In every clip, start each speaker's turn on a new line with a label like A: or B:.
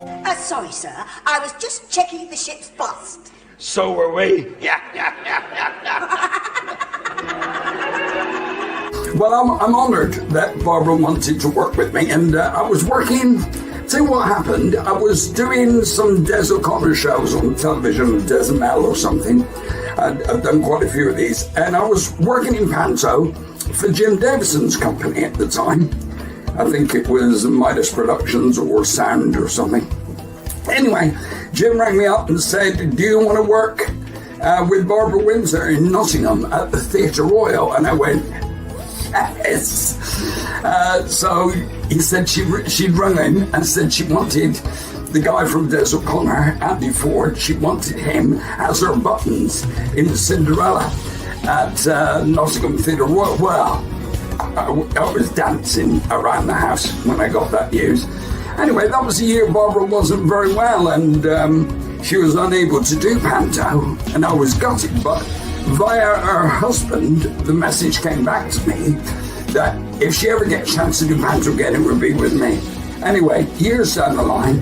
A: Sorry, sir. I was just checking the ship's bust.
B: So were we.
C: Well, I'm honoured that Barbara wanted to work with me, and I was working. See what happened? I was doing some Des O'Connor shows on television, Des Mel or something. I've done quite a few of these, and I was working in Panto for Jim Davison's company at the time. I think it was Midas Productions or Sound or something. Anyway, Jim rang me up and said, do you want to work with Barbara Windsor in Nottingham at the Theatre Royal? And I went, yes. So he said she'd rung him and said she wanted the guy from Des O'Connor, Andy Ford, she wanted him as her Buttons in Cinderella at Nottingham Theatre Royal. Well, I was dancing around the house when I got that news. Anyway, that was the year Barbara wasn't very well, and she was unable to do Panto, and I was gutted, but via her husband, the message came back to me that if she ever gets a chance to do Panto again, it would be with me. Anyway, years down the line,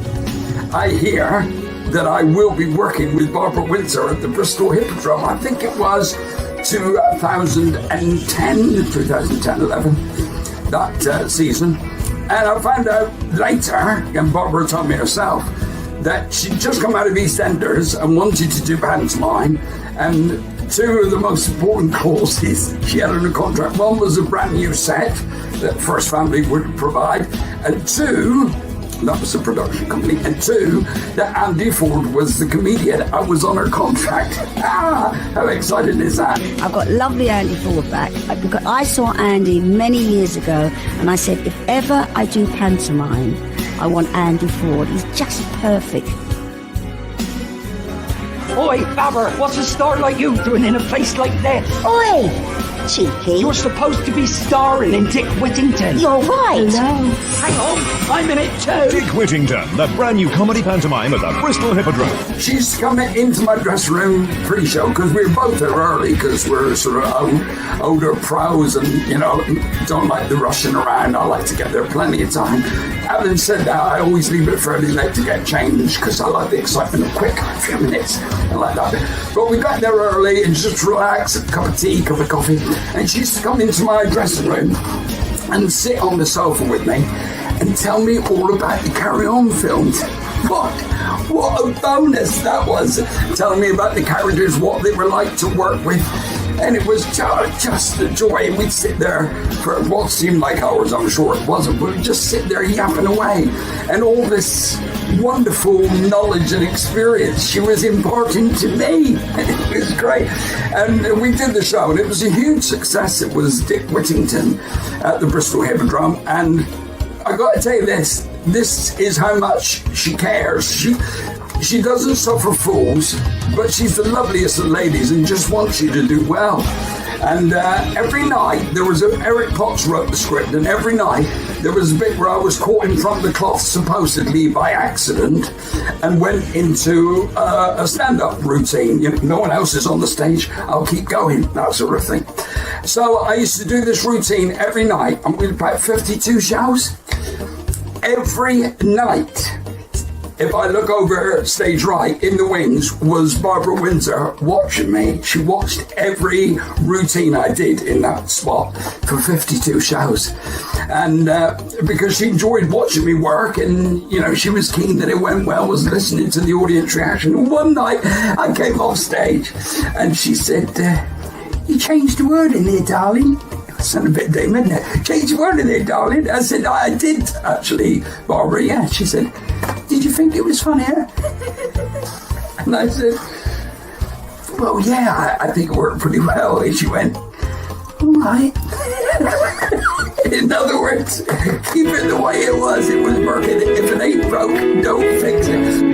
C: I hear that I will be working with Barbara Windsor at the Bristol Hippodrome. I think it was 2010-11, that season. And I found out later, and Barbara told me herself, that she'd just come out of EastEnders and wanted to do pantomime, and two of the most important clauses she had in her contract. One was a brand new set that First Family would provide, and two, that was the production company, and two, that Andy Ford was the comedian. I was on her contract. How exciting is that?
D: I've got lovely Andy Ford back. Because I saw Andy many years ago, and I said, if ever I do pantomime, I want Andy Ford. He's just perfect.
E: Oi, Barbara, what's a star like you doing in a place like that?
A: Oi, cheeky.
E: You're supposed to be starring in Dick Whittington.
A: You're right.
D: Hello.
E: Hang on, I'm in it too.
F: Dick Whittington, the brand new comedy pantomime at the Bristol Hippodrome.
C: She used to come into my dressing room pre-show, because we were both there early, because we're sort of older pros and, you know, don't like the rushing around. I like to get there plenty of time. Having said that, I always leave it fairly late to get changed, because I like the excitement of quick, a few minutes, and like that. But we got there early and just relax, a cup of tea, cup of coffee, and she used to come into my dressing room and sit on the sofa with me and tell me all about the Carry On films. What a bonus that was, telling me about the characters, what they were like to work with. And it was just a joy. We'd sit there for what seemed like hours, I'm sure it wasn't, but we'd just sit there yapping away. And all this wonderful knowledge and experience she was imparting to me. And it was great. And we did the show, and it was a huge success. It was Dick Whittington at the Bristol Hippodrome. And I got to tell you this is how much she cares. She doesn't suffer fools, but she's the loveliest of ladies and just wants you to do well. And every night, Eric Potts wrote the script, and every night there was a bit where I was caught in front of the cloth, supposedly by accident, and went into a stand-up routine. You know, no one else is on the stage, I'll keep going, that sort of thing. So I used to do this routine every night, and we did about 52 shows. Every night, if I look over stage right, in the wings was Barbara Windsor watching me. She watched every routine I did in that spot for 52 shows. And because she enjoyed watching me work, and, you know, she was keen that it went well, was listening to the audience reaction. And one night I came off stage and she said, you changed the word in there, darling. Sound a bit dim, isn't it? Change the word in there, darling. I said, I did, actually, Barbara, yeah. She said, did you think it was funnier? And I said, well, yeah, I think it worked pretty well. And she went, all right. In other words, keep it the way it was working. If it ain't broke, don't fix it.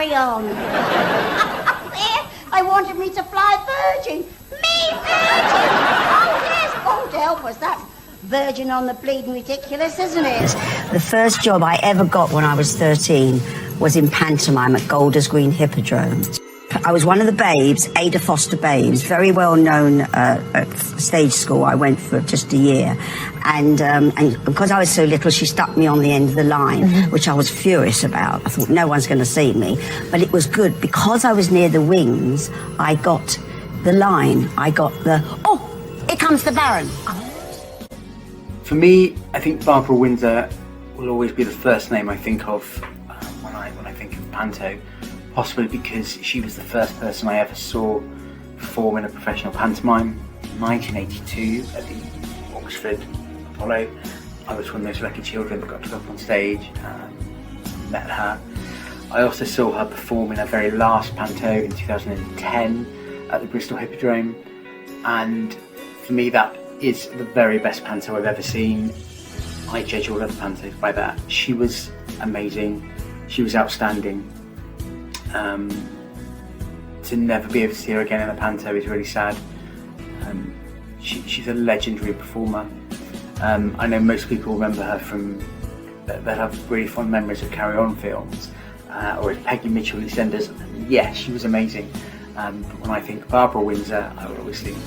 D: carry on. They wanted me to fly Virgin. Me, Virgin! Oh, yes, God help us, that's Virgin on the bleeding ridiculous, isn't it? The first job I ever got when I was 13 was in pantomime at Golders Green Hippodrome. I was one of the babes, Ada Foster babes, very well known at stage school. I went for just a year. And because I was so little, she stuck me on the end of the line, which I was furious about. I thought, no one's going to see me. But it was good. Because I was near the wings, I got the line. I got the, oh, here comes the Baron.
B: For me, I think Barbara Windsor will always be the first name I think of when I think of Panto. Possibly because she was the first person I ever saw perform in a professional pantomime in 1982 at the Oxford Apollo. I was one of those lucky children that got to go up on stage and met her. I also saw her perform in her very last Panto in 2010 at the Bristol Hippodrome, and for me that is the very best Panto I've ever seen. I judge all other Pantos by that. She was amazing, she was outstanding. To never be able to see her again in a Panto is really sad. She's a legendary performer. I know most people remember her from that have really fond memories of Carry On films, or as Peggy Mitchell EastEnders. Yeah, she was amazing. But when I think Barbara Windsor, I would always think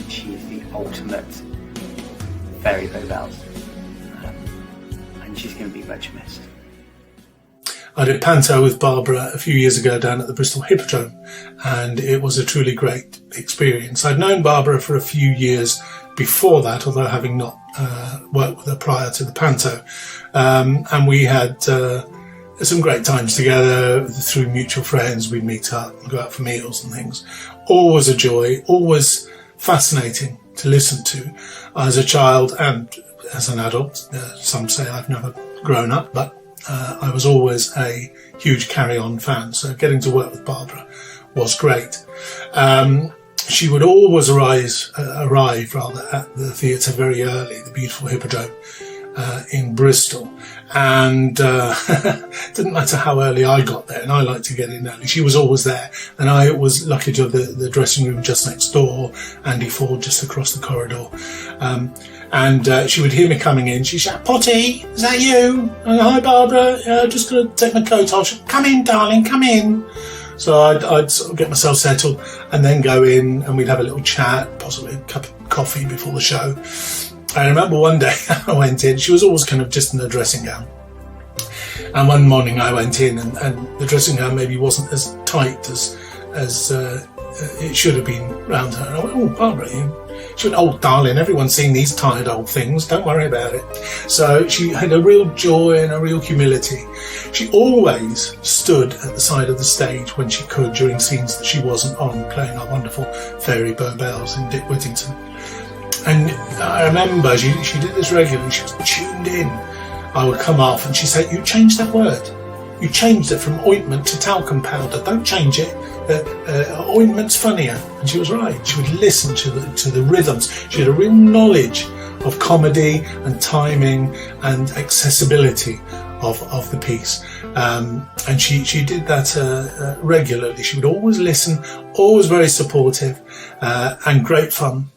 B: she is the ultimate fairy bells, and she's going to be much missed.
G: I did Panto with Barbara a few years ago down at the Bristol Hippodrome, and it was a truly great experience. I'd known Barbara for a few years before that, although having not worked with her prior to the Panto, and we had some great times together through mutual friends. We'd meet up and go out for meals and things. Always a joy, always fascinating to listen to as a child and as an adult. Some say I've never grown up, but I was always a huge Carry On fan, so getting to work with Barbara was great. She would always arrive at the theatre very early, the beautiful Hippodrome in Bristol, and it didn't matter how early I got there, and I liked to get in early. She was always there, and I was lucky to have the dressing room just next door, Andy Ford just across the corridor. And she would hear me coming in. She'd shout, "Potty, is that you?" And, "Hi, Barbara. I'm just going to take my coat off." She'd, "Come in, darling, come in." So I'd sort of get myself settled and then go in, and we'd have a little chat, possibly a cup of coffee before the show. I remember one day I went in. She was always kind of just in her dressing gown. And one morning I went in, and the dressing gown maybe wasn't as tight as it should have been round her. And I went, "Oh, Barbara, She went, "Oh, darling, everyone's seen these tired old things. Don't worry about it." So she had a real joy and a real humility. She always stood at the side of the stage when she could during scenes that she wasn't on, playing our wonderful Fairy Burbells in Dick Whittington. And I remember she did this regularly. She was tuned in. I would come off and she'd say, "You changed that word. You changed it from ointment to talcum powder. Don't change it. Ointment's funnier." And she was right. She would listen to the rhythms. She had a real knowledge of comedy and timing and accessibility of the piece. And she did that regularly. She would always listen, always very supportive, and great fun.